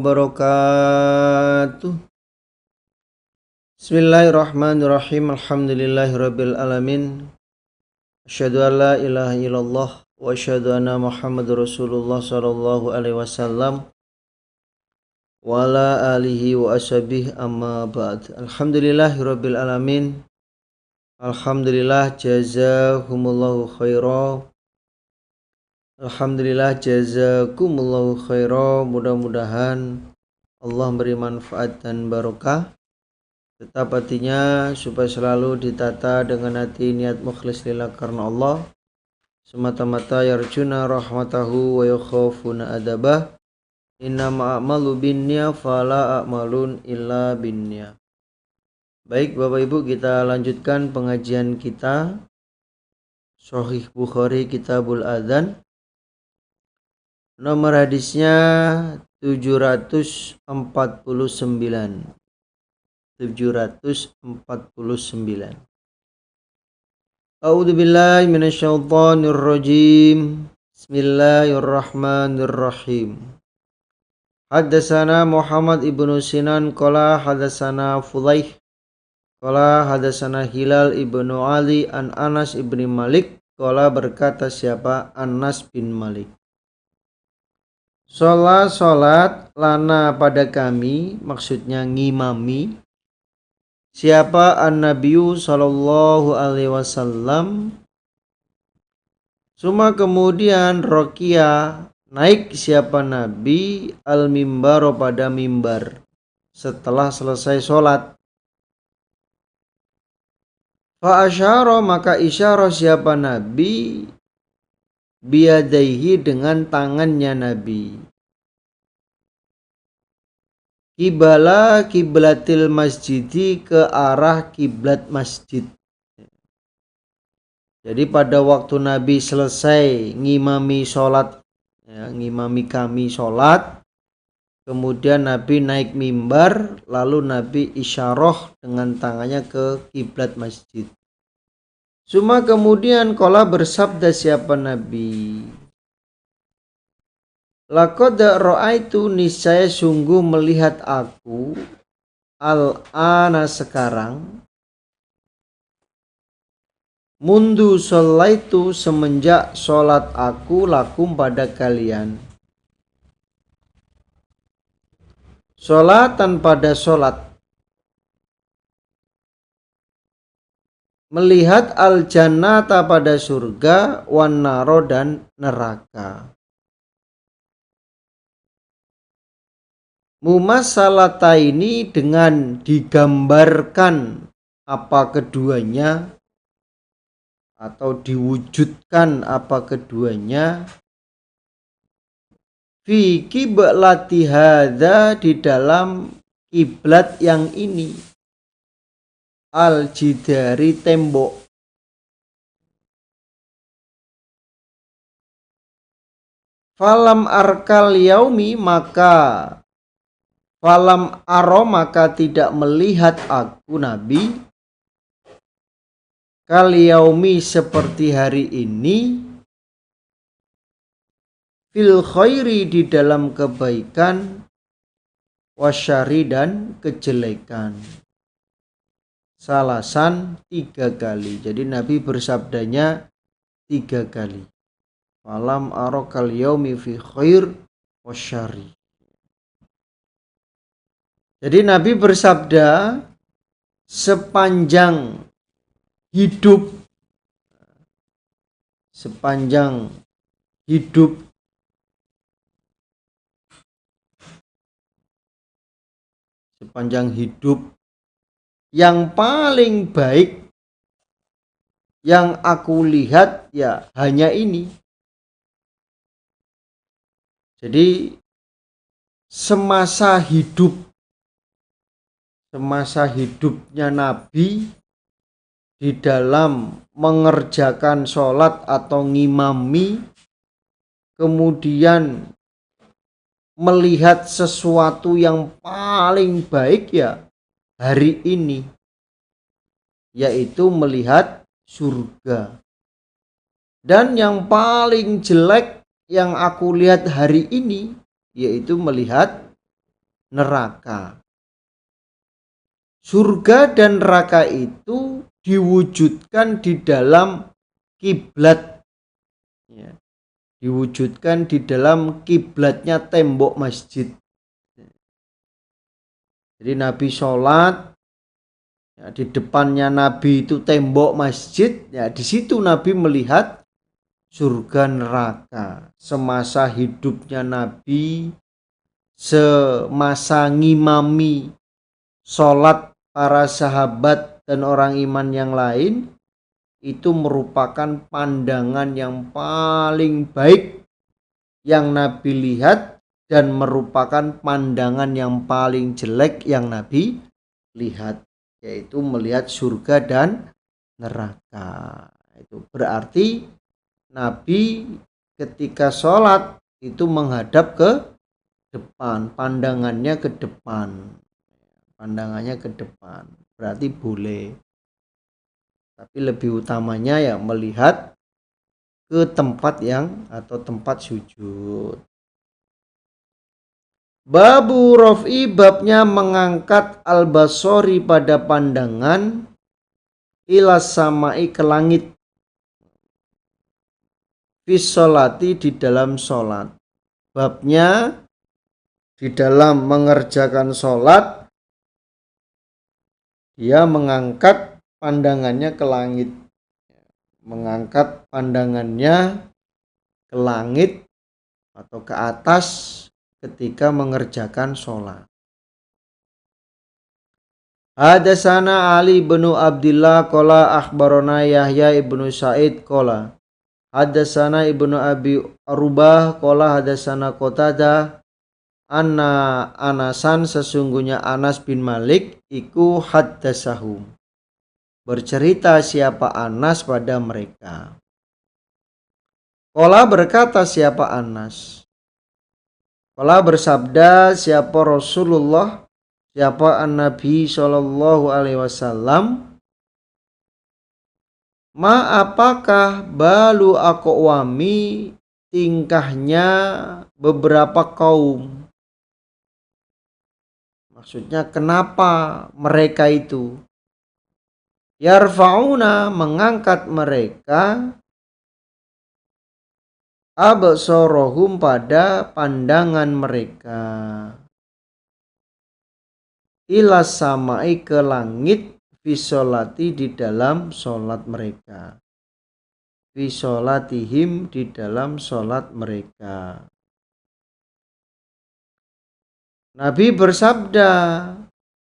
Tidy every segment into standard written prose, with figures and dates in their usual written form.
Wabarakatuh. Bismillahirrahmanirrahim. Alhamdulillahirabbil alamin. Asyhadu an la ilaha illallah wa asyhadu anna Muhammadar Rasulullah sallallahu alaihi wasallam wa ala alihi wa ashabihi amma ba'd. Alhamdulillahirabbil alamin. Alhamdulillah jazakumullahu khairan. Alhamdulillah jazakumullahu khairan. Mudah-mudahan Allah beri manfaat dan barokah. Tetap hatinya supaya selalu ditata dengan hati niat mukhlis lillah karena Allah, semata-mata yarjuna rahmatahu wa yakhafuna adabah. Innama a'malu binniyah fala a'malun illa binniyah. Baik Bapak Ibu, kita lanjutkan pengajian kita Sahih Bukhari Kitabul Adzan. Nomor hadisnya 749. A'udzu billahi minasyaitonir rajim. Bismillahirrahmanirrahim. Haddatsana Muhammad ibnu Sinan qala haddatsana Fudaih qala haddatsana Hilal ibnu Ali an Anas ibni Malik qala berkata siapa Anas bin Malik. Salat lana pada kami, maksudnya ngimami siapa an-nabiyyu sallallahu alaihi wasallam. Suma kemudian rokia naik siapa nabi al-mimbaro pada mimbar setelah selesai sholat. Fa asyara maka isyarah siapa nabi biyadaihi dengan tangannya nabi. Qibala kiblatil masjidi ke arah kiblat masjid. Jadi pada waktu Nabi selesai ngimami sholat, ngimami kami sholat, kemudian Nabi naik mimbar, lalu Nabi isyarah dengan tangannya ke kiblat masjid. Suma kemudian qala bersabda siapa Nabi, laqad ra'aitu niscaya sungguh melihat aku al-ana sekarang mundu sholaitu semenjak sholat aku lakum pada kalian. Sholatan pada sholat, melihat al-jannata pada surga, wan naro dan neraka. Mumasalata ini dengan digambarkan apa keduanya atau diwujudkan apa keduanya. Fi qiblati hadza di dalam kiblat yang ini. Al jidari tembok. Falam arkal yaumi maka falam aro maka tidak melihat aku Nabi kal yaumi seperti hari ini fil khairi di dalam kebaikan wasyari dan kejelekan. Salasan 3 kali. Jadi Nabi bersabdanya 3 kali. Falam aro kal yaumi fi khair wasyari. Jadi Nabi bersabda sepanjang hidup yang paling baik yang aku lihat ya hanya ini. Jadi semasa hidupnya Nabi di dalam mengerjakan sholat atau ngimami, kemudian melihat sesuatu yang paling baik ya hari ini, yaitu melihat surga. Dan yang paling jelek yang aku lihat hari ini yaitu melihat neraka. Surga dan neraka itu diwujudkan di dalam kiblat, ya, diwujudkan di dalam kiblatnya tembok masjid. Jadi Nabi sholat, ya, di depannya Nabi itu tembok masjid, ya di situ Nabi melihat surga neraka. Semasa hidupnya Nabi, semasa ngimami sholat para sahabat dan orang iman yang lain, itu merupakan pandangan yang paling baik yang Nabi lihat dan merupakan pandangan yang paling jelek yang Nabi lihat, yaitu melihat surga dan neraka. Itu berarti Nabi ketika sholat itu menghadap ke depan, pandangannya ke depan, berarti boleh. Tapi lebih utamanya ya melihat ke tempat yang atau tempat sujud. Babu rof'i, babnya mengangkat al-basori pada pandangan ilas samai ke langit, fisolati di dalam sholat. Babnya di dalam mengerjakan sholat dia mengangkat pandangannya ke langit, mengangkat pandangannya ke langit atau ke atas ketika mengerjakan sholat. Hadasana Ali bin Abdillah qala akhbarana Yahya ibnu Sa'id qala hadasana ibnu Abi Arubah qala hadasana Qatadah anna Anasan, sesungguhnya Anas bin Malik iku haddasahum, bercerita siapa Anas pada mereka. Qala, berkata siapa Anas, qala bersabda siapa Rasulullah, siapa An-Nabi sallallahu alaihi wasallam, ma apakah balu aqwami, tingkahnya beberapa kaum. Maksudnya kenapa mereka itu yarfa'una, mengangkat mereka absorohum, pada pandangan mereka, ilas samai ke langit, fisolati di dalam sholat mereka, fisolatihim di dalam sholat mereka. Nabi bersabda,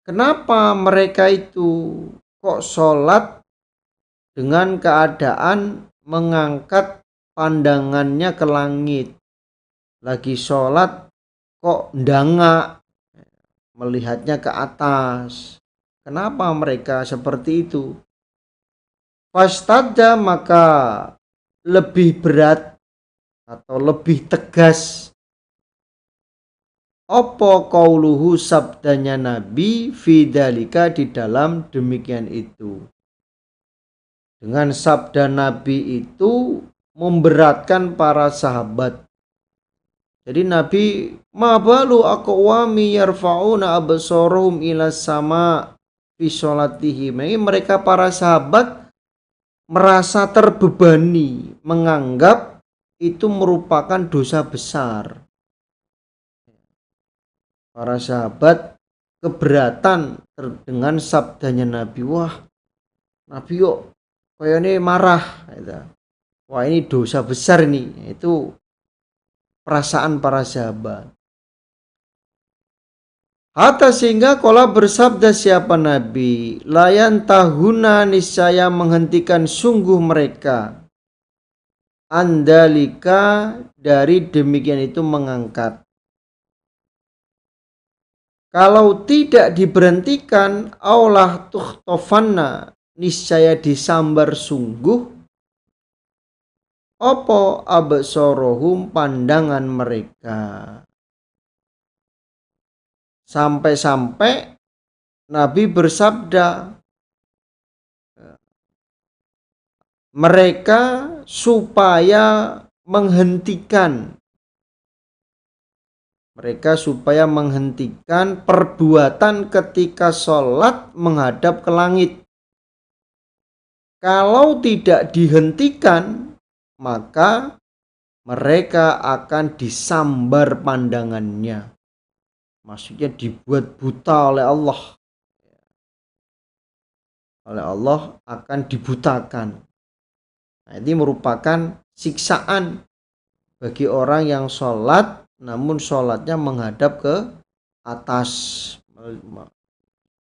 kenapa mereka itu kok sholat dengan keadaan mengangkat pandangannya ke langit, lagi sholat kok ndangak, melihatnya ke atas. Kenapa mereka seperti itu? Fastada, maka lebih berat atau lebih tegas opo qauluhu, sabdanya Nabi, fidalika di dalam demikian itu. Dengan sabda Nabi itu memberatkan para sahabat. Jadi Nabi, ma balu aqwami yarfa'una absarahum ila sama fi sholatihim. Mereka para sahabat merasa terbebani, menganggap itu merupakan dosa besar. Para sahabat keberatan dengan sabdanya Nabi. Wah, Nabi kok kayaknya marah. Wah, ini dosa besar nih. Itu perasaan para sahabat. Hatta sehingga kala bersabda siapa Nabi, layan tahuna, niscaya menghentikan sungguh mereka, andalika dari demikian itu mengangkat. Kalau tidak diberhentikan, aulah tuhtofanna, niscaya disambar sungguh opo absorohum, pandangan mereka. Sampai-sampai Nabi bersabda, mereka supaya menghentikan Mereka supaya menghentikan perbuatan ketika sholat menghadap ke langit. Kalau tidak dihentikan, maka mereka akan disambar pandangannya. Maksudnya dibuat buta oleh Allah. Oleh Allah akan dibutakan. Nah, ini merupakan siksaan bagi orang yang sholat namun sholatnya menghadap ke atas,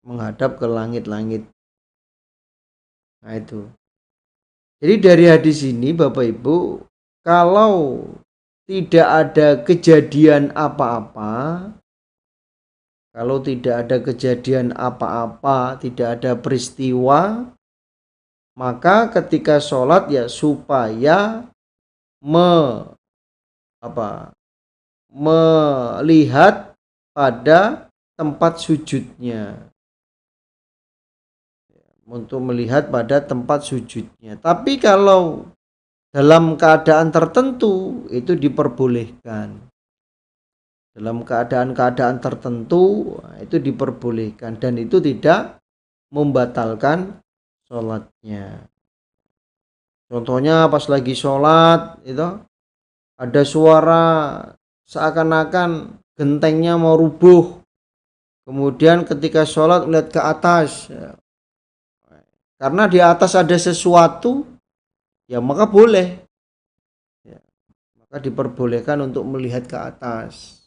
menghadap ke langit-langit. Nah itu. Jadi dari hadis ini Bapak Ibu, kalau tidak ada kejadian apa-apa, kalau tidak ada kejadian apa-apa, tidak ada peristiwa, maka ketika sholat ya supaya melihat pada tempat sujudnya, untuk melihat pada tempat sujudnya. Tapi kalau dalam keadaan tertentu itu diperbolehkan. Dalam keadaan-keadaan tertentu itu diperbolehkan dan itu tidak membatalkan sholatnya. Contohnya pas lagi sholat itu ada suara seakan-akan gentengnya mau rubuh. Kemudian ketika sholat melihat ke atas, karena di atas ada sesuatu, ya maka boleh, ya, maka diperbolehkan untuk melihat ke atas.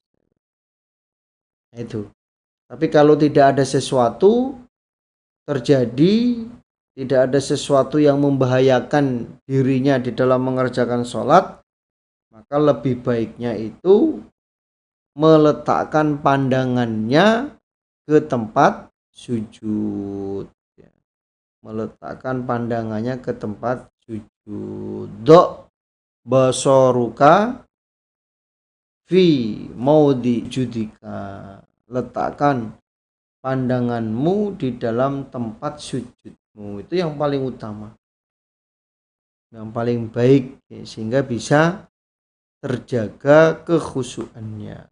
Itu. Tapi kalau tidak ada sesuatu terjadi, tidak ada sesuatu yang membahayakan dirinya di dalam mengerjakan sholat, maka lebih baiknya itu meletakkan pandangannya ke tempat sujud. Meletakkan pandangannya ke tempat sujud. Do basoruka fi maudi judika. Letakkan pandanganmu di dalam tempat sujudmu. Itu yang paling utama, yang paling baik, sehingga bisa terjaga kekhusyuannya.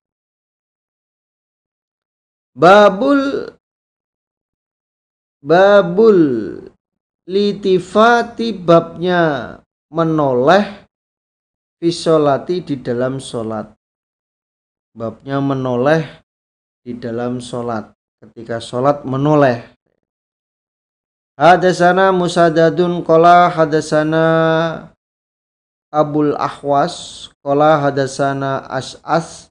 Babul litifati, babnya menoleh fisolati di dalam sholat. Babnya menoleh di dalam sholat. Ketika sholat menoleh. Hadasana Musaddadun qala hadasana Abul Ahwas qala hadasana As'as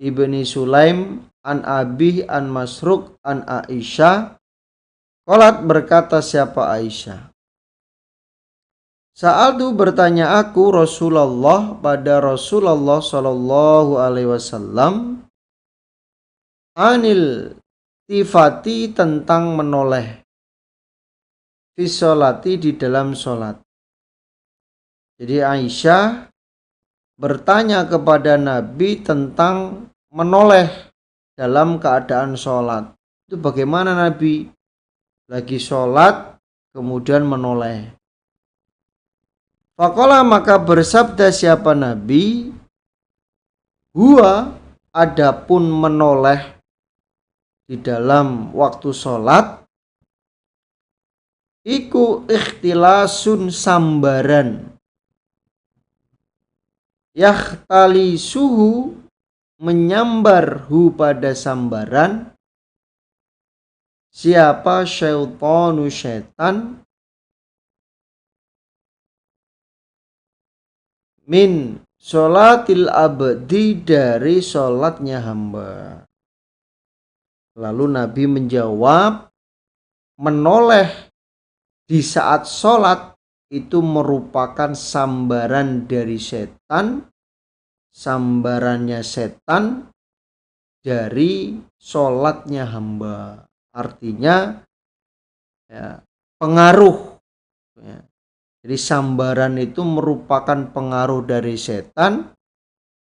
ibni Sulaim an Abi an Masruq an Aisyah. Qalat, berkata siapa Aisyah, Sa'altu, bertanya aku Rasulullah pada Rasulullah sallallahu alaihi wasallam, anil tifati, tentang menoleh, fisolati, di dalam sholat. Jadi Aisyah bertanya kepada Nabi tentang menoleh dalam keadaan sholat. Itu bagaimana Nabi lagi sholat kemudian menoleh? Faqala, maka bersabda siapa Nabi, huwa, adapun menoleh di dalam waktu sholat, iku ikhtilasun, sambaran, yahtali suhu, menyambar hu, pada sambaran, siapa syaitanu, syaitan, min sholatil abdi, dari sholatnya hamba. Lalu Nabi menjawab, menoleh di saat sholat itu merupakan sambaran dari setan, sambarannya setan dari sholatnya hamba. Artinya ya, pengaruh ya. Jadi sambaran itu merupakan pengaruh dari setan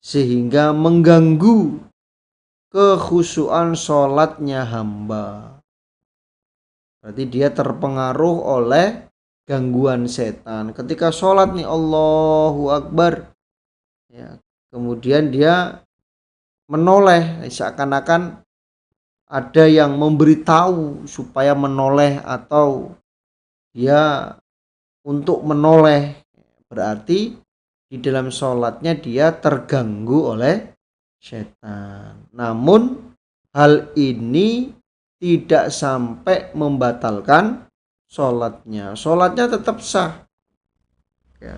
sehingga mengganggu kekhusyuan sholatnya hamba. Berarti dia terpengaruh oleh gangguan setan. Ketika sholat nih Allahu Akbar, ya, kemudian dia menoleh, seakan-akan ada yang memberitahu supaya menoleh atau dia untuk menoleh. Berarti di dalam sholatnya dia terganggu oleh setan. Namun hal ini tidak sampai membatalkan sholatnya. Sholatnya tetap sah. Ya.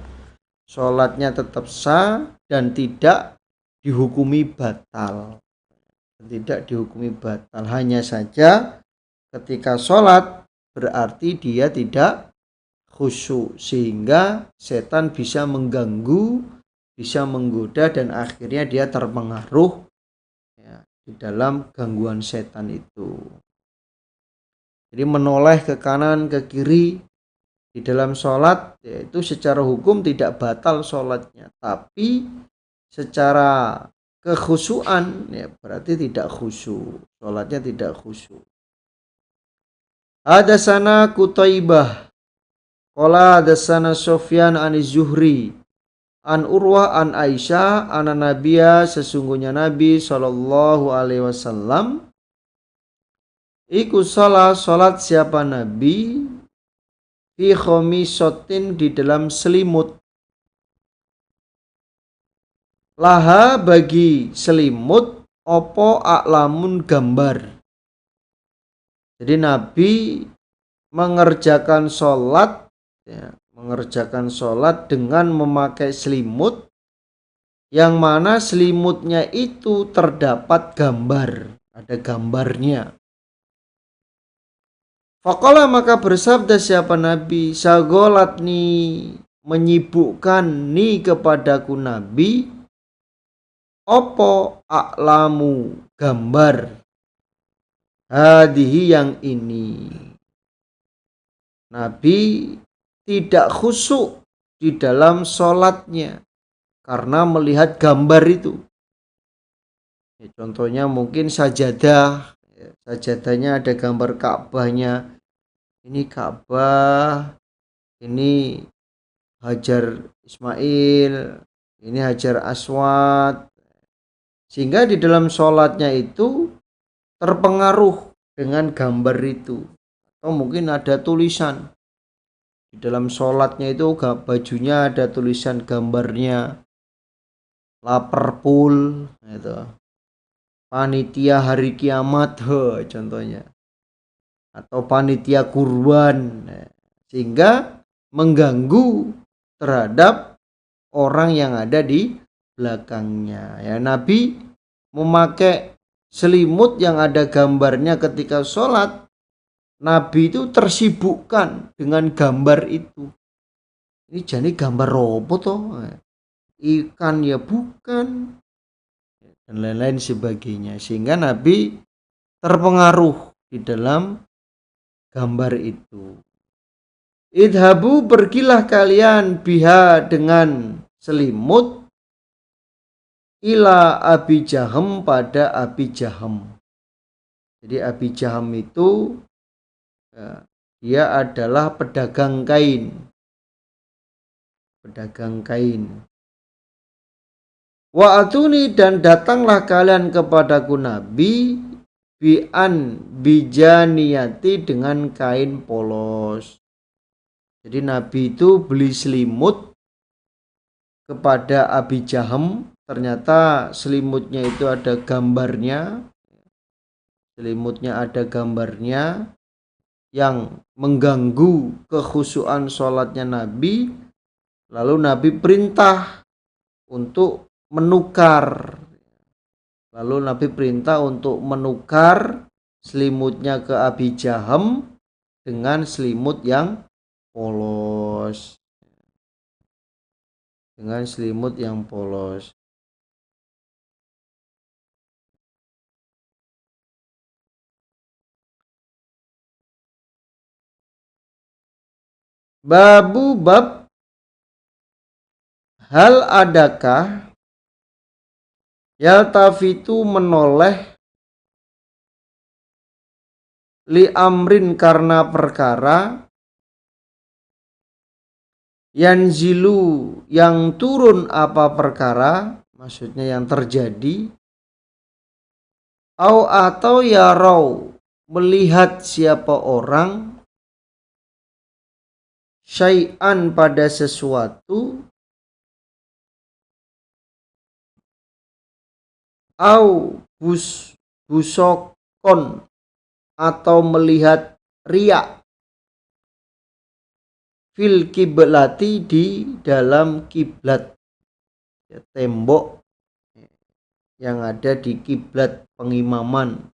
Sholatnya tetap sah dan tidak dihukumi batal. Tidak dihukumi batal. Hanya saja ketika sholat berarti dia tidak khusyuk, sehingga setan bisa mengganggu, bisa menggoda, dan akhirnya dia terpengaruh ya, di dalam gangguan setan itu. Jadi menoleh ke kanan ke kiri di dalam sholat, yaitu secara hukum tidak batal sholatnya, tapi secara kekhusyuan ya berarti tidak khusyuk, sholatnya tidak khusyuk. Hadatsana Qutaibah qala hadatsana Sufyan an Zuhri an Urwah an Aisyah ana Nabiya, sesungguhnya Nabi sallallahu alaihi wasallam iku salat siapa Nabi fi khomisotin di dalam selimut, laha bagi selimut opo aklamun gambar. Jadi Nabi mengerjakan sholat ya, mengerjakan sholat dengan memakai selimut yang mana selimutnya itu terdapat gambar, ada gambarnya. Faqala maka bersabda siapa Nabi, sagolatni menyibukkan ni kepadaku Nabi, opo aklamu gambar, hadihi yang ini. Nabi tidak khusyuk di dalam sholatnya karena melihat gambar itu. Ya, contohnya mungkin sajadah, sajadahnya ada gambar Ka'bahnya. Ini Ka'bah, ini Hajar Ismail, ini Hajar Aswad. Sehingga di dalam sholatnya itu terpengaruh dengan gambar itu. Atau mungkin ada tulisan. Di dalam sholatnya itu bajunya ada tulisan gambarnya. Liverpool, itu. Panitia hari kiamat, contohnya. Atau panitia kurban, sehingga mengganggu terhadap orang yang ada di belakangnya. Ya, Nabi memakai selimut yang ada gambarnya ketika sholat. Nabi itu tersibukkan dengan gambar itu. Ini jadi gambar robot toh, ikan ya bukan, dan lain-lain sebagainya, sehingga Nabi terpengaruh di dalam gambar itu. Idhabu, pergilah kalian biha dengan selimut, ila Abi Jaham, pada Abi Jaham. Jadi Abi Jaham itu ya, dia adalah pedagang kain. Pedagang kain. Wa atuni, dan datanglah kalian kepadaku Nabi, bi'an bijaniyati, dengan kain polos. Jadi Nabi itu beli selimut kepada Abi Jaham. Ternyata selimutnya itu ada gambarnya. Selimutnya ada gambarnya yang mengganggu kekhusyuan sholatnya Nabi. Lalu Nabi perintah untuk menukar. Lalu Nabi perintah untuk menukar selimutnya ke Abi Jaham dengan selimut yang polos. Dengan selimut yang polos. Babu bab, hal adakah yaltafitu menoleh, li amrin karena perkara, yanzilu yang turun apa perkara, maksudnya yang terjadi, atau yarau melihat siapa orang syai'an pada sesuatu busokon atau melihat riak fil kiblati di dalam kiblat, tembok yang ada di kiblat pengimaman.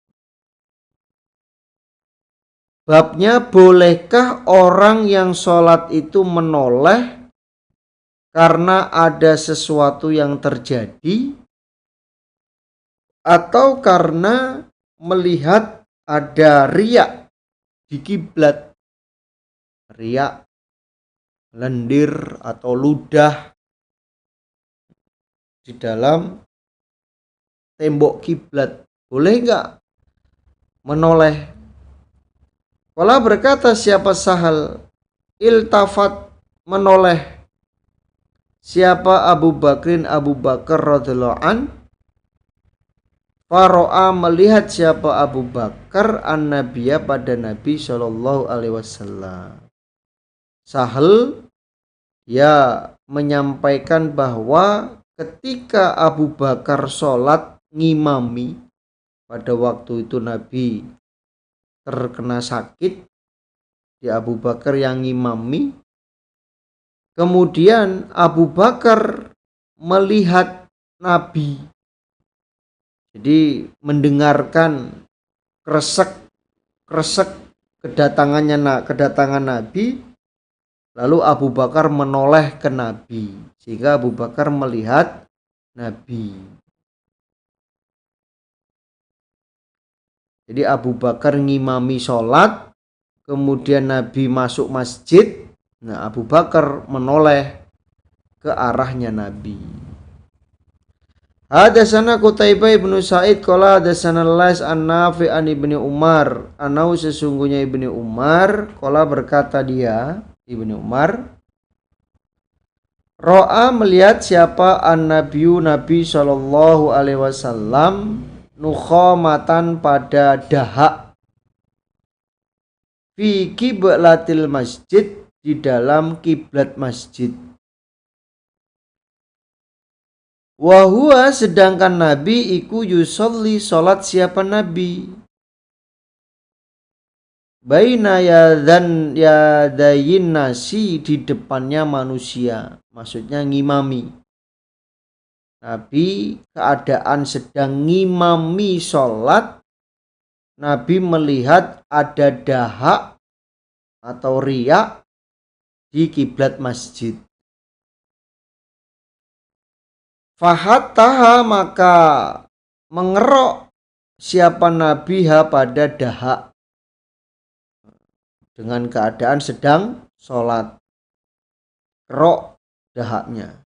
Babnya, bolehkah orang yang sholat itu menoleh karena ada sesuatu yang terjadi atau karena melihat ada riak di kiblat, riak, lendir atau ludah di dalam tembok kiblat, boleh enggak menoleh? Wala berkata siapa Sahal, iltafat menoleh siapa Abu Bakar radhiyallahu an, faro'a melihat siapa Abu Bakar an-Nabiya pada Nabi sallallahu alaihi wasallam. Sahal ya menyampaikan bahwa ketika Abu Bakar sholat ngimami, pada waktu itu Nabi terkena sakit, di Abu Bakar yang ngimami, kemudian Abu Bakar melihat Nabi, jadi mendengarkan kresek kedatangan Nabi, lalu Abu Bakar menoleh ke Nabi sehingga Abu Bakar melihat Nabi. Jadi Abu Bakar ngimami sholat, kemudian Nabi masuk masjid, nah Abu Bakar menoleh ke arahnya Nabi. Hadatsana Qutaibah ibnu Sa'id qala hadatsana Lais an-Nafi' an Ibnu Umar, anau sesungguhnya Ibnu Umar qala berkata dia, Ibnu Umar, ro'a melihat siapa an-nabiyyu Nabi sallallahu alaihi wasallam nukhamatan pada dahak fi kiblatil masjid di dalam kiblat masjid. Wahua sedangkan Nabi iku yusolli salat siapa Nabi baina yadayin nasi di depannya manusia, maksudnya ngimami. Nabi keadaan sedang ngimami sholat, Nabi melihat ada dahak atau riak di kiblat masjid. Fahattaha maka mengerok siapa Nabi pada dahak dengan keadaan sedang sholat, kerok dahaknya.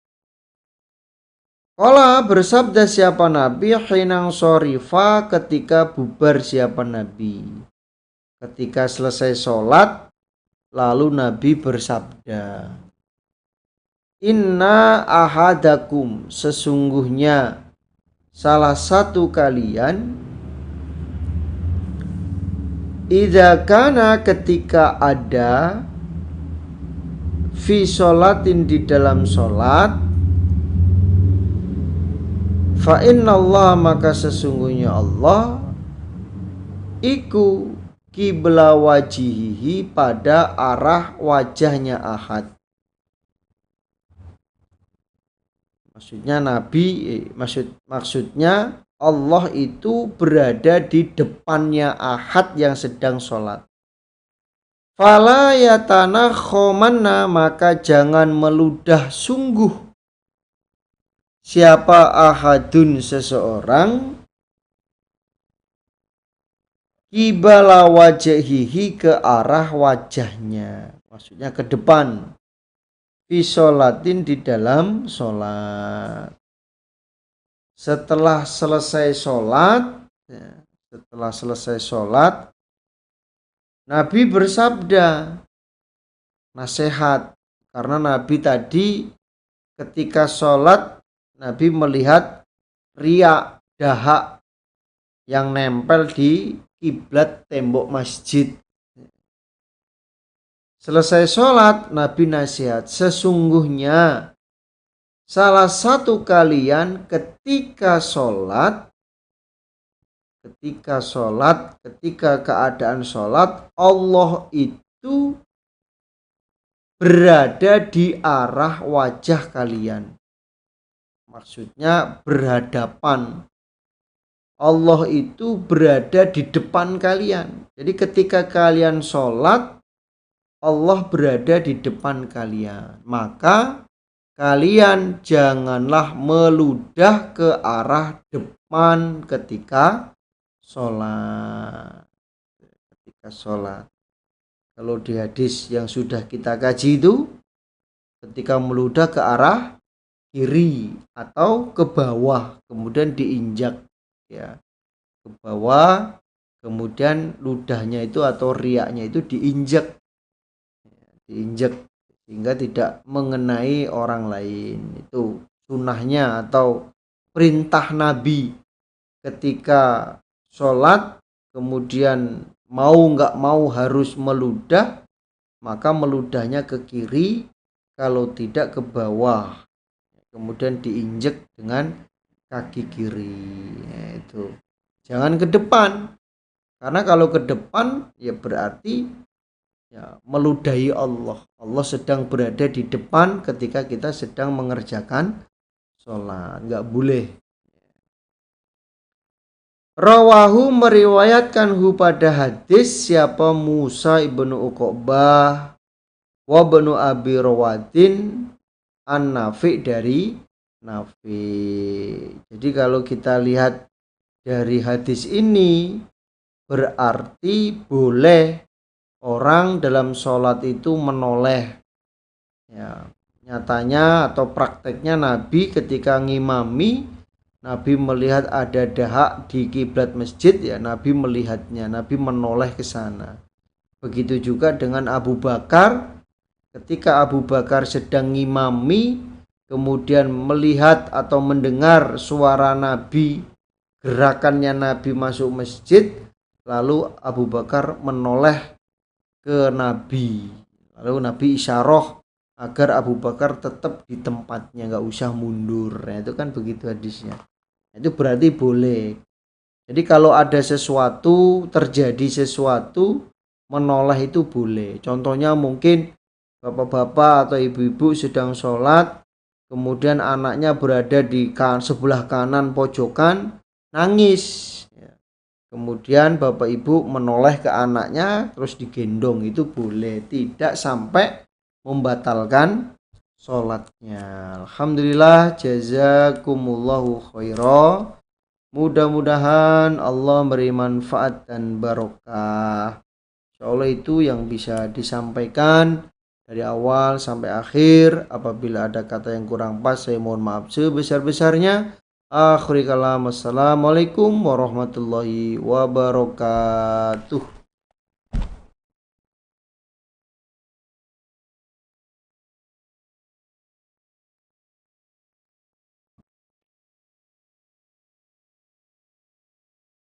Qala bersabda siapa Nabi hinang shorifa ketika bubar siapa Nabi, ketika selesai sholat lalu Nabi bersabda, inna ahadakum sesungguhnya salah satu kalian idza kana ketika ada fi sholatin di dalam sholat, fa innallaha maka sesungguhnya Allah iku kibla wajihihi pada arah wajahnya ahad. Maksudnya maksudnya Allah itu berada di depannya ahad yang sedang sholat. Fala yatanakhomanna maka jangan meludah sungguh siapa ahadun seseorang kibala wajhihi ke arah wajahnya, maksudnya ke depan, fi sholatin di dalam sholat. Setelah selesai sholat Nabi bersabda nasihat, karena Nabi tadi ketika sholat Nabi melihat riak, dahak yang nempel di kiblat tembok masjid. Selesai sholat, Nabi nasihat, sesungguhnya salah satu kalian ketika keadaan sholat, Allah itu berada di arah wajah kalian. Maksudnya berhadapan. Allah itu berada di depan kalian. Jadi ketika kalian sholat, Allah berada di depan kalian. Maka kalian janganlah meludah ke arah depan ketika sholat. Kalau di hadis yang sudah kita kaji itu, ketika meludah ke arah kiri atau ke bawah, kemudian diinjak, ya, ke bawah, kemudian ludahnya itu atau riaknya itu diinjak sehingga tidak mengenai orang lain. Itu sunnahnya atau perintah Nabi ketika sholat, kemudian mau nggak mau harus meludah, maka meludahnya ke kiri, kalau tidak ke bawah, kemudian diinjek dengan kaki kiri. Itu jangan ke depan, karena kalau ke depan ya berarti ya meludahi Allah. Allah sedang berada di depan ketika kita sedang mengerjakan sholat, nggak boleh. Rawahu meriwayatkan pada hadis siapa Musa ibnu Uqbah wa ibnu Abi Rawadin an-Nafi dari Nafi. Jadi kalau kita lihat dari hadis ini, berarti boleh orang dalam sholat itu menoleh. Ya, nyatanya atau prakteknya Nabi ketika ngimami, Nabi melihat ada dahak di kiblat masjid, ya Nabi melihatnya, Nabi menoleh ke sana. Begitu juga dengan Abu Bakar, ketika Abu Bakar sedang ngimami, kemudian melihat atau mendengar suara Nabi, gerakannya Nabi masuk masjid, lalu Abu Bakar menoleh ke Nabi, lalu Nabi isyarah agar Abu Bakar tetap di tempatnya, nggak usah mundur. Nah, itu kan begitu hadisnya. Itu berarti boleh. Jadi kalau ada sesuatu, terjadi sesuatu, menoleh itu boleh. Contohnya mungkin bapak-bapak atau ibu-ibu sedang sholat, kemudian anaknya berada di sebelah kanan pojokan, nangis. Kemudian bapak ibu menoleh ke anaknya, terus digendong, itu boleh. Tidak sampai membatalkan sholatnya. Alhamdulillah, jazakumullahu khairan. Mudah-mudahan Allah beri manfaat dan barokah. Insyaallah itu yang bisa disampaikan dari awal sampai akhir. Apabila ada kata yang kurang pas, saya mohon maaf sebesar-besarnya. Akhir kalam, assalamualaikum warahmatullahi wabarakatuh.